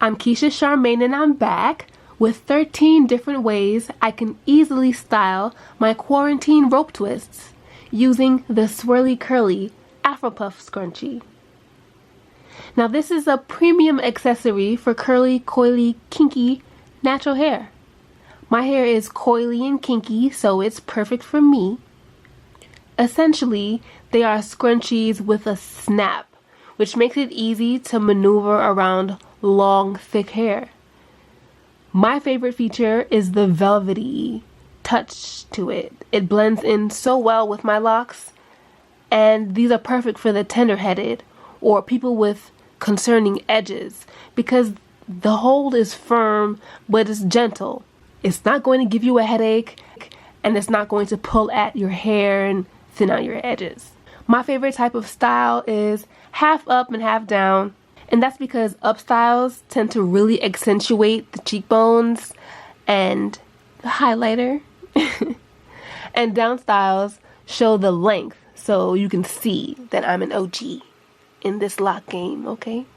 I'm Keisha Charmaine and I'm back with 13 different ways I can easily style my quarantine rope twists using the Swirly Curly Afro Puff Scrunchie. Now this is a premium accessory for curly, coily, kinky, natural hair. My hair is coily and kinky, so it's perfect for me. Essentially, they are scrunchies with a snap, which makes it easy to maneuver around long, thick hair. My favorite feature is the velvety touch to it. It blends in so well with my locks, and these are perfect for the tender-headed or people with concerning edges because the hold is firm, but it's gentle. It's not going to give you a headache, and it's not going to pull at your hair and thin out your edges. My favorite type of style is half up and half down, and that's because up styles tend to really accentuate the cheekbones and the highlighter, and down styles show the length so you can see that I'm an OG in this lock game, okay?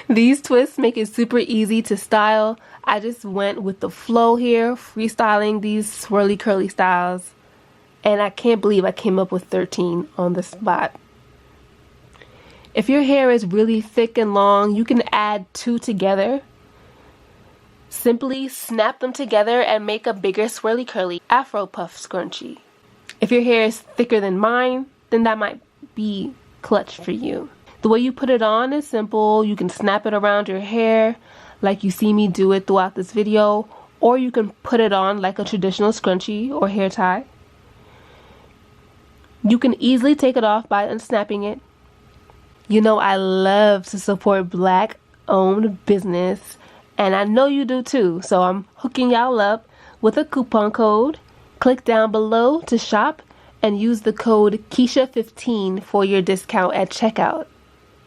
These twists make it super easy to style. I just went with the flow here, freestyling these swirly curly styles, and I can't believe I came up with 13 on the spot. If your hair is really thick and long, you can add 2 together. Simply snap them together and make a bigger swirly curly Afro Puff Scrunchie. If your hair is thicker than mine, then that might be clutch for you. The way you put it on is simple. You can snap it around your hair like you see me do it throughout this video, or you can put it on like a traditional scrunchie or hair tie. You can easily take it off by unsnapping it. You know I love to support Black-owned business, and I know you do too, so I'm hooking y'all up with a coupon code. Click down below to shop and use the code Keisha15 for your discount at checkout.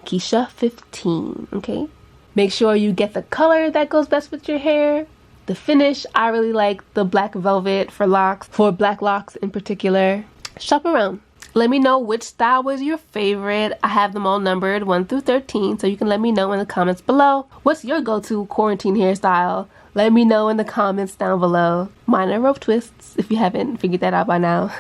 Keisha15, okay? Make sure you get the color that goes best with your hair. The finish, I really like the black velvet for locks, for black locks in particular. Shop around. Let me know which style was your favorite. I have them all numbered 1 through 13, so you can let me know in the comments below. What's your go-to quarantine hairstyle? Let me know in the comments down below. Mine are rope twists, if you haven't figured that out by now.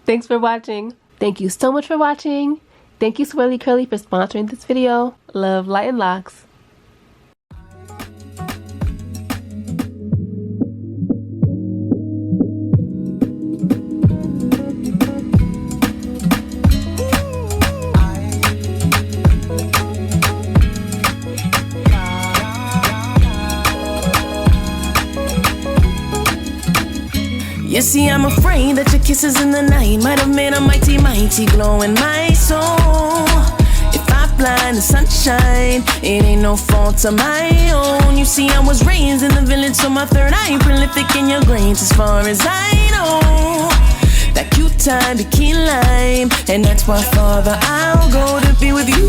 Thanks for watching. Thank you so much for watching. Thank you Swirly Curly for sponsoring this video. Love, light, and locks. You see, I'm afraid that your kisses in the night might have made a mighty, mighty glow in my soul. If I blind the sunshine, it ain't no fault of my own. You see, I was raised in the village, so my third eye prolific in your grains as far as I know. That cute time, bikini lime, and that's why, Father, I'll go to be with you.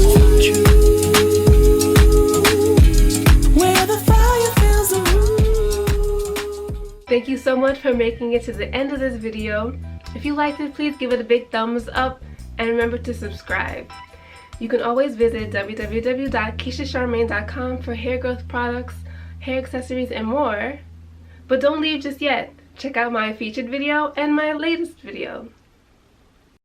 Thank you so much for making it to the end of this video. If you liked it, please give it a big thumbs up and remember to subscribe. You can always visit www.keishacharmaine.com for hair growth products, hair accessories, and more. But don't leave just yet. Check out my featured video and my latest video.